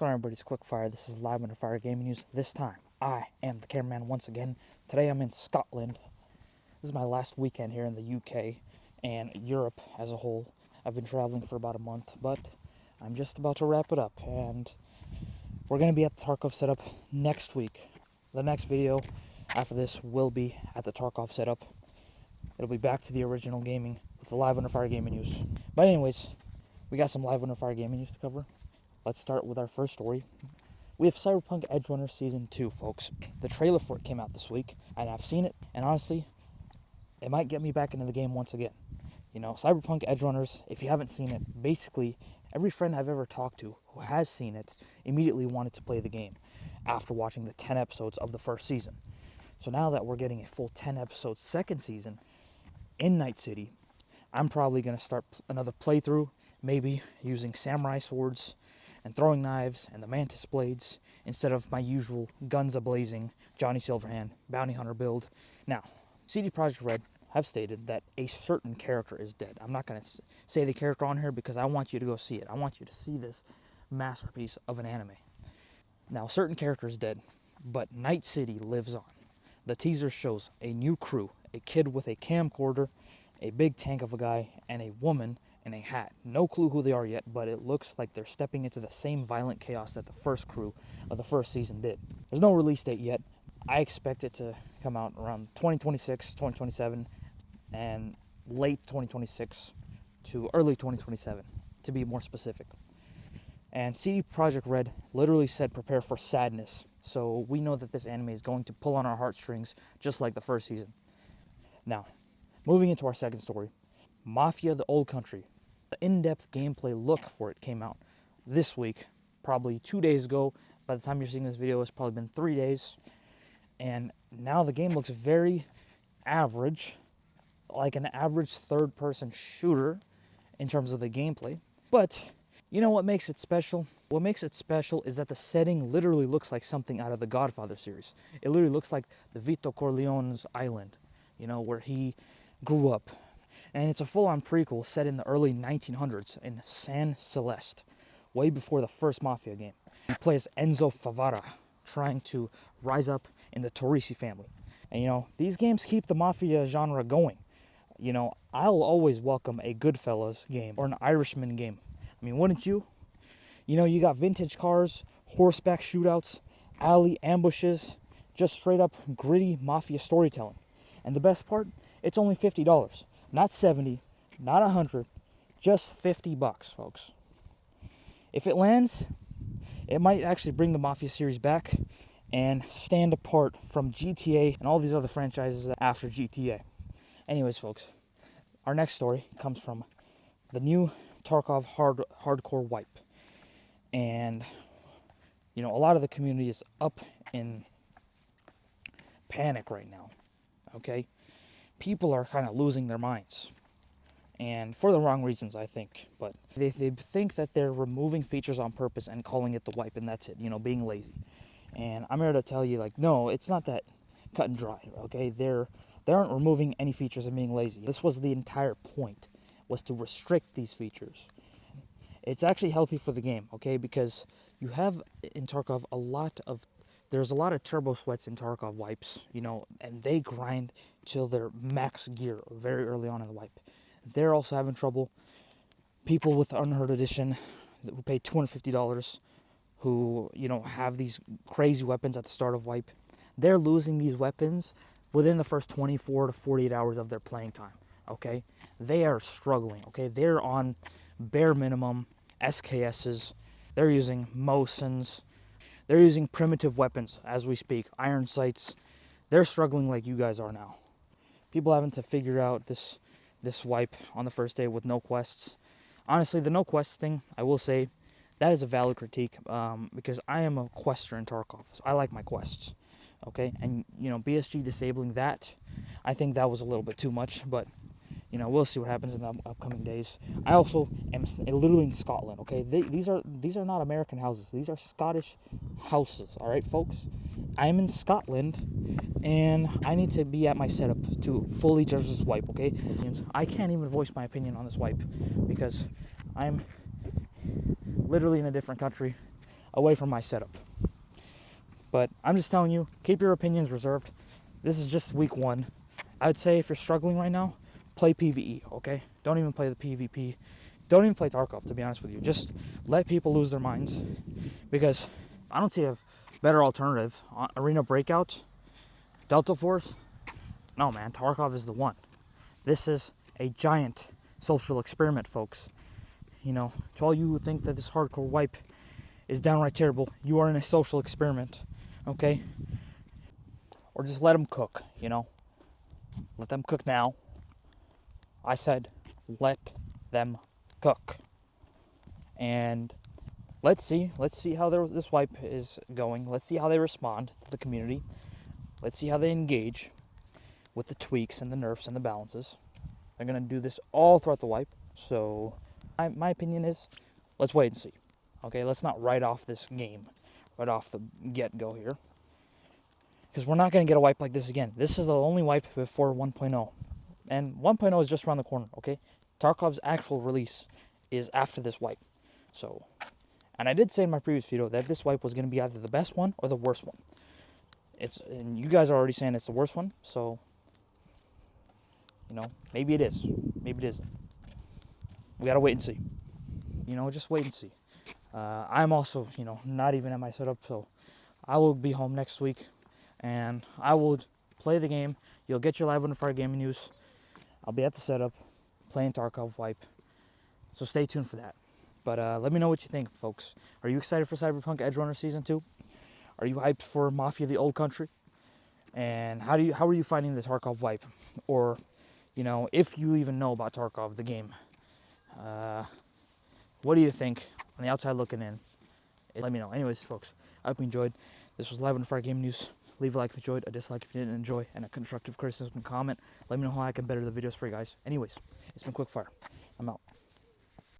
going on, everybody's Quickfire. This is Live Under Fire Gaming News. This time, I am the cameraman once again. Today I'm in Scotland. This is my last weekend here in the UK and Europe as a whole. I've been traveling for about a month, but I'm just about to wrap it up. And we're going to be at the Tarkov setup next week. The next video after this will be at the Tarkov setup. It'll be back to the original gaming with the Live Under Fire Gaming News. But anyways, we got some Live Under Fire Gaming News to cover. Let's start with our first story. We have Cyberpunk Edgerunners Season 2, folks. The trailer for it came out this week, and I've seen it, and honestly, it might get me back into the game once again. You know, Cyberpunk Edgerunners, if you haven't seen it, basically, every friend I've ever talked to who has seen it immediately wanted to play the game after watching the 10 episodes of the first season. So now that we're getting a full 10 episodes second season in Night City, I'm probably going to start another playthrough, maybe using samurai swords and throwing knives and the mantis blades instead of my usual guns a-blazing Johnny Silverhand bounty hunter build. Now, CD Projekt Red have stated that a certain character is dead. I'm not going to say the character on here because I want you to go see it. I want you to see this masterpiece of an anime. Now, a certain character is dead, but Night City lives on. The teaser shows a new crew, a kid with a camcorder, a big tank of a guy, and a woman in a hat. No clue who they are yet, but it looks like they're stepping into the same violent chaos that the first crew of the first season did. There's no release date yet. I expect it to come out around 2026, 2027, and late 2026 to early 2027, to be more specific. And CD Projekt Red literally said prepare for sadness. So we know that this anime is going to pull on our heartstrings just like the first season. Now, moving into our second story, Mafia: The Old Country. The in-depth gameplay look for it came out this week, probably 2 days ago. By the time you're seeing this video, it's probably been 3 days. And now the game looks very average, like an average third-person shooter in terms of the gameplay. But you know what makes it special? What makes it special is that the setting literally looks like something out of the Godfather series. It literally looks like the Don Corleone's island, you know, where he grew up. And it's a full-on prequel set in the early 1900s in San Celeste, way before the first Mafia game. He plays Enzo Favara, trying to rise up in the Torrisi family. And, you know, these games keep the Mafia genre going. You know, I'll always welcome a Goodfellas game or an Irishman game. I mean, wouldn't you? You know, you got vintage cars, horseback shootouts, alley ambushes, just straight up gritty Mafia storytelling. And the best part, it's only $50. Not 70, not 100, just $50, folks. If it lands, it might actually bring the Mafia series back and stand apart from GTA and all these other franchises after GTA. Anyways, folks, our next story comes from the new Tarkov hardcore wipe. And, you know, a lot of the community is up in panic right now, okay? People are kind of losing their minds, and for the wrong reasons, I think. But they think that they're removing features on purpose and calling it the wipe, and that's it, you know, being lazy. And I'm here to tell you, like, no, it's not that cut and dry, okay? They aren't removing any features and being lazy. This was the entire point, was to restrict these features. It's actually healthy for the game, okay? Because you have in Tarkov there's a lot of turbo sweats in Tarkov wipes, you know, and they grind till they're max gear very early on in the wipe. They're also having trouble. People with Unheard Edition who pay $250, who, you know, have these crazy weapons at the start of wipe, they're losing these weapons within the first 24 to 48 hours of their playing time, okay? They are struggling, okay? They're on bare minimum SKSs. They're using Mosins. They're using primitive weapons as we speak, iron sights. They're struggling like you guys are now. People having to figure out this wipe on the first day with no quests. Honestly, the no quests thing, I will say, that is a valid critique because I am a quester in Tarkov. So I like my quests, okay? And, you know, BSG disabling that, I think that was a little bit too much, but you know, we'll see what happens in the upcoming days. I also am literally in Scotland, okay? These are not American houses. These are Scottish houses, all right, folks? I'm in Scotland, and I need to be at my setup to fully judge this wipe, okay? I can't even voice my opinion on this wipe because I'm literally in a different country. away from my setup. But I'm just telling you, keep your opinions reserved. This is just week 1. I would say if you're struggling right now, play PvE, okay? Don't even play the PvP. Don't even play Tarkov, to be honest with you. Just let people lose their minds, because I don't see a better alternative. Arena Breakout, Delta Force, no man, Tarkov is the one. This is a giant social experiment, folks. You know, to all you who think that this hardcore wipe is downright terrible, you are in a social experiment, okay? Or just let them cook, you know? Let them cook now. I said, let them cook. And let's see how this wipe is going. Let's see how they respond to the community. Let's see how they engage with the tweaks and the nerfs and the balances. They're going to do this all throughout the wipe. So my opinion is, let's wait and see. Okay, let's not write off this game right off the get-go here, because we're not going to get a wipe like this again. This is the only wipe before 1.0. And 1.0 is just around the corner, okay? Tarkov's actual release is after this wipe. So, and I did say in my previous video that this wipe was going to be either the best one or the worst one. And you guys are already saying it's the worst one, so, you know, maybe it is. Maybe it isn't. We got to wait and see. You know, just wait and see. I'm also, you know, not even at my setup, so I will be home next week, and I will play the game. You'll get your live on the Fire Gaming News. I'll be at the setup, playing Tarkov wipe, so stay tuned for that. But let me know what you think, folks. Are you excited for Cyberpunk Edgerunners Season 2? Are you hyped for Mafia: The Old Country? And how are you finding the Tarkov wipe? Or, you know, if you even know about Tarkov, the game. What do you think on the outside looking in? Let me know. Anyways, folks, I hope you enjoyed. This was Live on the Fire Gaming News. Leave a like if you enjoyed, a dislike if you didn't enjoy, and a constructive criticism comment. Let me know how I can better the videos for you guys. Anyways, it's been Quickfire. I'm out.